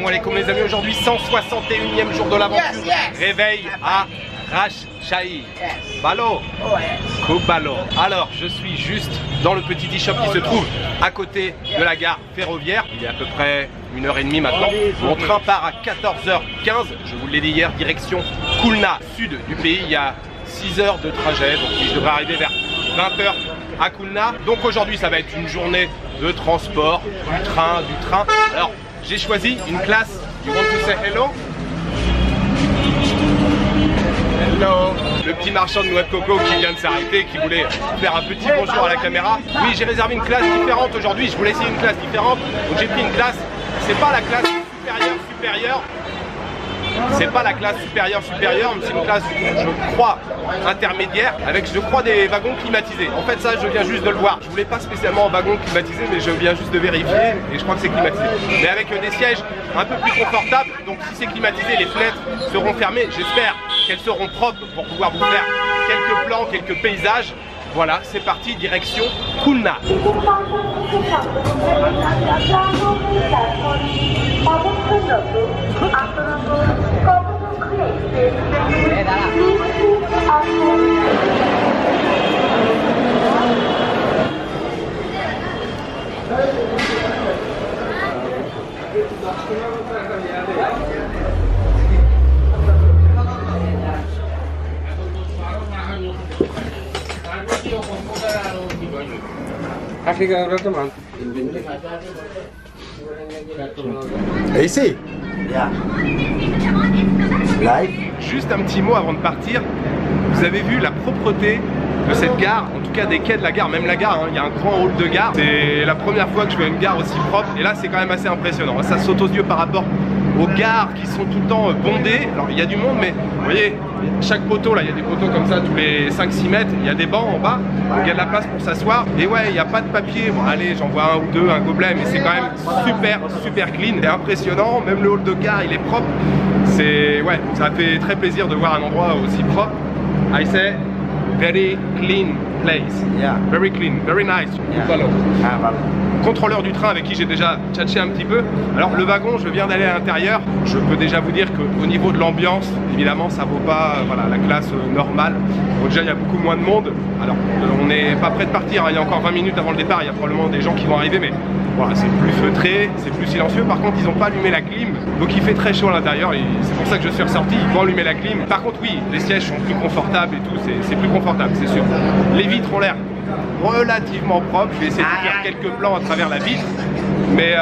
alaikum les amis, aujourd'hui 161e jour de l'aventure. Réveil à Rajshahi. Balo. Kobalo. Alors je suis juste dans le petit e-shop qui se trouve à côté de la gare ferroviaire. Il est à peu près 1h30 maintenant. Mon train part à 14h15. Je vous l'ai dit hier, direction Khulna, sud du pays. Il y a 6 heures de trajet, donc je devrais arriver vers 20h à Khulna. Donc aujourd'hui ça va être une journée de transport, du train. Alors j'ai choisi une classe. You want to say hello? Hello. Le petit marchand de noix de coco qui vient de s'arrêter, qui voulait faire un petit bonjour à la caméra. Oui, j'ai réservé une classe différente aujourd'hui, je voulais essayer une classe différente. Donc j'ai pris une classe, c'est pas la classe supérieure. C'est pas la classe supérieure, mais c'est une classe, je crois, intermédiaire, avec, je crois, des wagons climatisés. En fait, ça, je viens juste de le voir. Je voulais pas spécialement un wagon climatisé, mais je viens juste de vérifier, et je crois que c'est climatisé. Mais avec des sièges un peu plus confortables, donc si c'est climatisé, les fenêtres seront fermées. J'espère qu'elles seront propres pour pouvoir vous faire quelques plans, quelques paysages. Voilà, c'est parti, direction Khulna. Et ici? Live. Juste un petit mot avant de partir. Vous avez vu la propreté de cette gare, en tout cas des quais de la gare, même la gare, hein, il y a un grand hall de gare. C'est la première fois que je vois une gare aussi propre et là c'est quand même assez impressionnant. Ça saute aux yeux par rapport aux gares qui sont tout le temps bondées. Alors il y a du monde, mais vous voyez, chaque poteau là, il y a des poteaux comme ça tous les 5-6 mètres, il y a des bancs en bas, donc il y a de la place pour s'asseoir. Et ouais, il n'y a pas de papier, bon allez, j'en vois un ou deux, un gobelet, mais c'est quand même super clean, c'est impressionnant, même le hall de gare il est propre. C'est, ouais, ça fait très plaisir de voir un endroit aussi propre. I say, very clean place. Yeah. Very clean, very nice. Yeah. Voilà. Ah, voilà. Contrôleur du train avec qui j'ai déjà tchatché un petit peu. Alors le wagon, je viens d'aller à l'intérieur. Je peux déjà vous dire qu'au niveau de l'ambiance, évidemment, ça vaut pas voilà, la classe normale. Bon, déjà, il y a beaucoup moins de monde. Alors, on n'est pas prêt de partir. Hein. Il y a encore 20 minutes avant le départ. Il y a probablement des gens qui vont arriver, mais voilà, c'est plus feutré, c'est plus silencieux. Par contre, ils n'ont pas allumé la clim, donc il fait très chaud à l'intérieur. C'est pour ça que je suis ressorti. Ils vont allumer la clim. Par contre, oui, les sièges sont plus confortables et tout. C'est plus confortable, c'est sûr. Les vitres ont l'air relativement propre, je vais essayer de faire quelques plans à travers la vitre, mais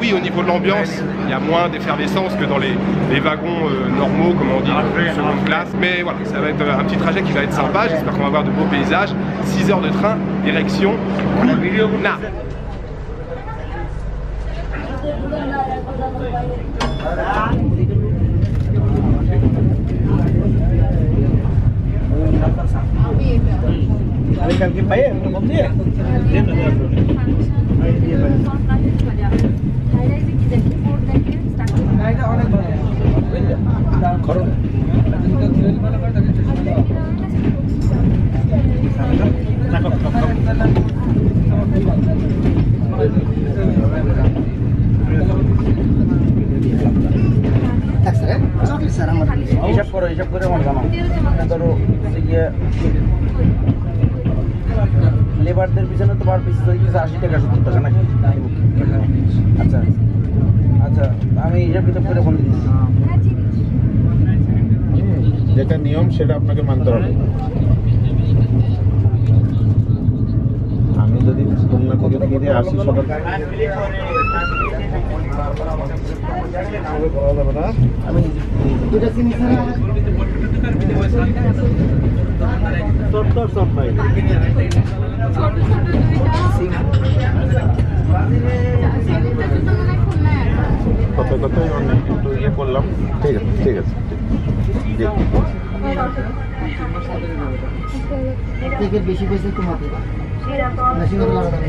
oui, au niveau de l'ambiance, il y a moins d'effervescence que dans les wagons normaux, comme on dit, seconde classe, mais voilà, ça va être un petit trajet qui va être sympa, j'espère qu'on va avoir de beaux paysages. 6 heures de train, direction Khulna. হিসাব করে মনে জানো ধরো লেবারদের পিছনে তো per piece 80 টাকা 70 টাকা নাকি? আচ্ছা আচ্ছা, আমি হিসাব কিতাব করে ফোন দিচ্ছি। যেটা নিয়ম সেটা আপনাকে মানতে হবে। আমি যদি খুলনা থেকে ফিরে আসি সকাল আমি দুটা চিনি স্যার সব ভাই কত কত অনেক একটু ইয়ে করলাম। ঠিক আছে ঠিক আছে টিকিট বেশি বেশি কমাতে বেশি করে লাগাতে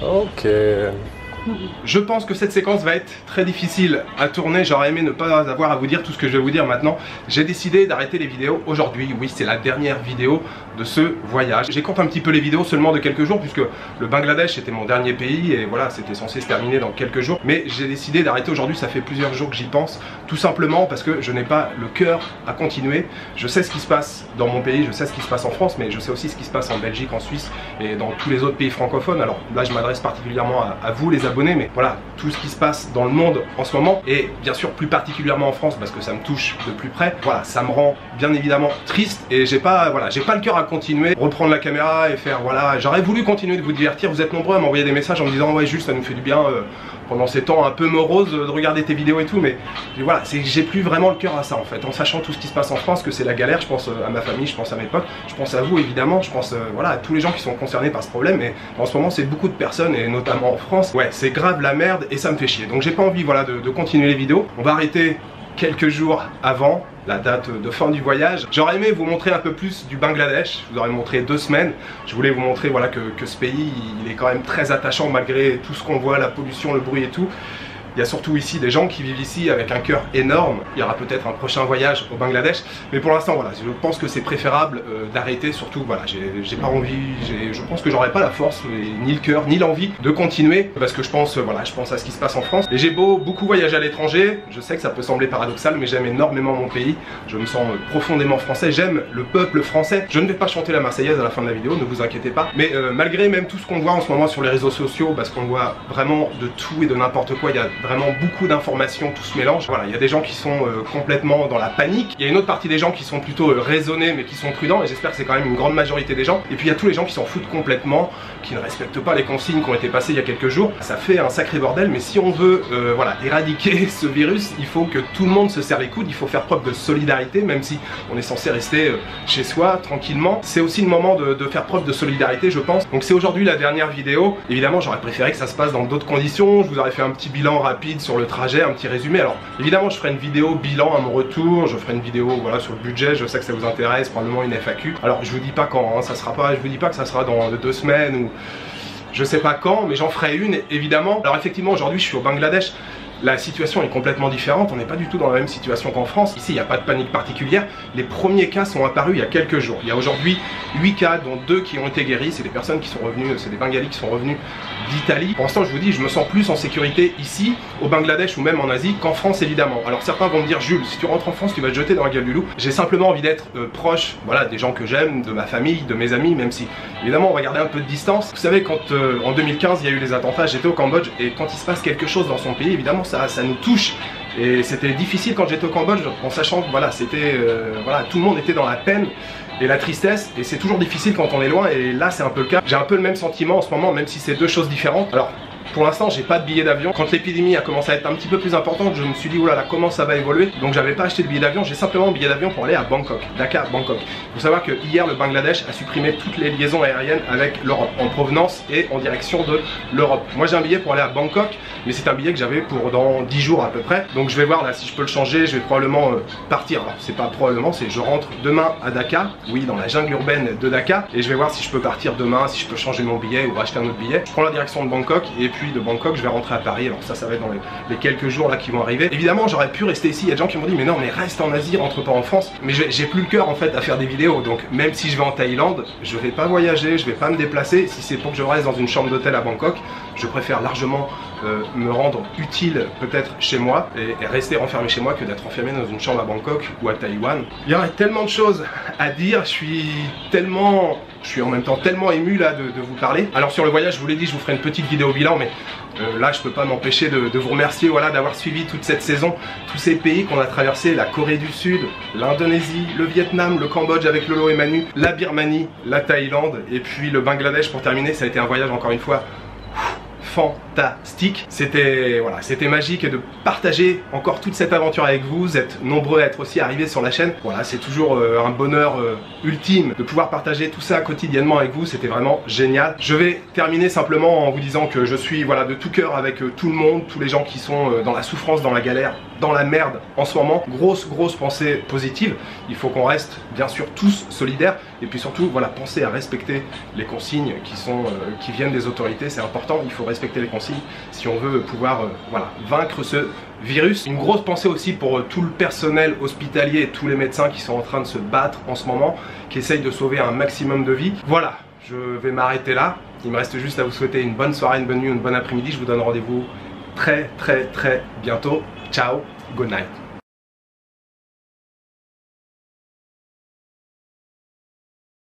Ok. Je pense que cette séquence va être très difficile à tourner. J'aurais aimé ne pas avoir à vous dire tout ce que je vais vous dire maintenant. J'ai décidé d'arrêter les vidéos aujourd'hui. Oui, c'est la dernière vidéo de ce voyage. J'écourte un petit peu les vidéos seulement de quelques jours puisque le Bangladesh était mon dernier pays et voilà, c'était censé se terminer dans quelques jours. Mais j'ai décidé d'arrêter aujourd'hui. Ça fait plusieurs jours que j'y pense. Tout simplement parce que je n'ai pas le cœur à continuer. Je sais ce qui se passe dans mon pays, je sais ce qui se passe en France, mais je sais aussi ce qui se passe en Belgique, en Suisse et dans tous les autres pays francophones. Alors là, je m'adresse particulièrement à vous les abonnés, mais voilà, tout ce qui se passe dans le monde en ce moment, et bien sûr plus particulièrement en France parce que ça me touche de plus près, voilà, ça me rend bien évidemment triste et j'ai pas le cœur à continuer, reprendre la caméra et faire, voilà, j'aurais voulu continuer de vous divertir. Vous êtes nombreux à m'envoyer des messages en me disant ouais Jules, ça nous fait du bien pendant ces temps un peu moroses de regarder tes vidéos et tout, mais voilà, j'ai plus vraiment le cœur à ça en fait, en sachant tout ce qui se passe en France, que c'est la galère. Je pense à ma famille, je pense à mes potes, je pense à vous évidemment, je pense voilà, à tous les gens qui sont concernés par ce problème, et en ce moment c'est beaucoup de personnes et notamment en France. Ouais, c'est grave la merde et ça me fait chier, donc j'ai pas envie voilà, de continuer les vidéos. On va arrêter quelques jours avant la date de fin du voyage. J'aurais aimé vous montrer un peu plus du Bangladesh, je vous aurais montré 2 semaines. Je voulais vous montrer voilà, que ce pays il est quand même très attachant malgré tout ce qu'on voit, la pollution, le bruit et tout. Il y a surtout ici des gens qui vivent ici avec un cœur énorme. Il y aura peut-être un prochain voyage au Bangladesh, mais pour l'instant voilà, je pense que c'est préférable d'arrêter. Surtout voilà, j'ai pas envie, je pense que j'aurais pas la force, ni le cœur, ni l'envie de continuer, parce que je pense voilà, je pense à ce qui se passe en France. Et j'ai beaucoup voyagé à l'étranger, je sais que ça peut sembler paradoxal, mais j'aime énormément mon pays, je me sens profondément français, j'aime le peuple français. Je ne vais pas chanter la Marseillaise à la fin de la vidéo, ne vous inquiétez pas, mais malgré même tout ce qu'on voit en ce moment sur les réseaux sociaux, parce qu'on voit vraiment de tout et de n'importe quoi, il y a vraiment beaucoup d'informations, tout se mélange. Voilà, il y a des gens qui sont complètement dans la panique, il y a une autre partie des gens qui sont plutôt raisonnés mais qui sont prudents, et j'espère que c'est quand même une grande majorité des gens. Et puis il y a tous les gens qui s'en foutent complètement, qui ne respectent pas les consignes qui ont été passées il y a quelques jours. Ça fait un sacré bordel, mais si on veut voilà, éradiquer ce virus, il faut que tout le monde se serre les coudes, il faut faire preuve de solidarité, même si on est censé rester chez soi tranquillement. C'est aussi le moment de faire preuve de solidarité, je pense. Donc c'est aujourd'hui la dernière vidéo. Évidemment, j'aurais préféré que ça se passe dans d'autres conditions. Je vous aurais fait un petit bilan rapide sur le trajet, un petit résumé. Alors évidemment, je ferai une vidéo bilan à mon retour, je ferai une vidéo voilà, sur le budget, je sais que ça vous intéresse, probablement une FAQ. Alors je vous dis pas quand, hein, ça sera pas, je vous dis pas que ça sera dans 2 semaines ou je sais pas quand, mais j'en ferai une évidemment. Alors effectivement, aujourd'hui je suis au Bangladesh. La situation est complètement différente, on n'est pas du tout dans la même situation qu'en France. Ici, il n'y a pas de panique particulière. Les premiers cas sont apparus il y a quelques jours. Il y a aujourd'hui 8 cas, dont 2 qui ont été guéris. C'est des personnes qui sont revenues, c'est des Bengalis qui sont revenus d'Italie. Pour l'instant, je vous dis, je me sens plus en sécurité ici, au Bangladesh ou même en Asie, qu'en France évidemment. Alors certains vont me dire, Jules, si tu rentres en France, tu vas te jeter dans la gueule du loup. J'ai simplement envie d'être proche, voilà, des gens que j'aime, de ma famille, de mes amis, même si évidemment on va garder un peu de distance. Vous savez, quand en 2015 il y a eu les attentats, j'étais au Cambodge, et quand il se passe quelque chose dans son pays, évidemment ça nous touche. Et c'était difficile quand j'étais au Cambodge, en sachant que voilà, c'était voilà, tout le monde était dans la peine et la tristesse, et c'est toujours difficile quand on est loin, et là c'est un peu le cas. J'ai un peu le même sentiment en ce moment, même si c'est 2 choses différentes. Alors pour l'instant, j'ai pas de billet d'avion. Quand l'épidémie a commencé à être un petit peu plus importante, je me suis dit, oh là là, comment ça va évoluer? Donc j'avais pas acheté de billet d'avion, j'ai simplement un billet d'avion pour aller à Bangkok, Dhaka, Bangkok. Il faut savoir que hier, le Bangladesh a supprimé toutes les liaisons aériennes avec l'Europe, en provenance et en direction de l'Europe. Moi j'ai un billet pour aller à Bangkok, mais c'est un billet que j'avais pour dans 10 jours à peu près. Donc je vais voir là si je peux le changer, je vais probablement partir. Alors c'est pas probablement, c'est je rentre demain à Dhaka, oui, dans la jungle urbaine de Dhaka, et je vais voir si je peux partir demain, si je peux changer mon billet ou acheter un autre billet. Je prends la direction de Bangkok, et puis de Bangkok je vais rentrer à Paris. Alors ça va être dans les quelques jours là qui vont arriver. Évidemment j'aurais pu rester ici, il y a des gens qui m'ont dit mais non mais reste en Asie, rentre pas en France. Mais j'ai plus le cœur en fait à faire des vidéos, donc même si je vais en Thaïlande, je vais pas voyager, je vais pas me déplacer. Si c'est pour que je reste dans une chambre d'hôtel à Bangkok, je préfère largement me rendre utile peut-être chez moi et rester enfermé chez moi que d'être enfermé dans une chambre à Bangkok ou à Taïwan. Il y aurait tellement de choses à dire, je suis en même temps tellement ému là de vous parler. Alors sur le voyage, je vous l'ai dit, je vous ferai une petite vidéo bilan, mais là je peux pas m'empêcher de vous remercier voilà, d'avoir suivi toute cette saison, tous ces pays qu'on a traversés, la Corée du Sud, l'Indonésie, le Vietnam, le Cambodge avec Lolo et Manu, la Birmanie, la Thaïlande et puis le Bangladesh pour terminer. Ça a été un voyage encore une fois fantastique. C'était voilà, c'était magique et de partager encore toute cette aventure avec vous. Vous êtes nombreux à être aussi arrivés sur la chaîne. Voilà, c'est toujours un bonheur ultime de pouvoir partager tout ça quotidiennement avec vous. C'était vraiment génial. Je vais terminer simplement en vous disant que je suis voilà de tout cœur avec tout le monde, tous les gens qui sont dans la souffrance, dans la galère, dans la merde en ce moment. Grosse pensée positive. Il faut qu'on reste bien sûr tous solidaires et puis surtout voilà, pensez à respecter les consignes qui viennent des autorités. C'est important, il faut respecter les consignes si on veut pouvoir voilà, vaincre ce virus. Une grosse pensée aussi pour tout le personnel hospitalier et tous les médecins qui sont en train de se battre en ce moment, qui essayent de sauver un maximum de vies. Voilà, je vais m'arrêter là. Il me reste juste à vous souhaiter une bonne soirée, une bonne nuit, une bonne après-midi. Je vous donne rendez-vous très bientôt. Ciao, good night.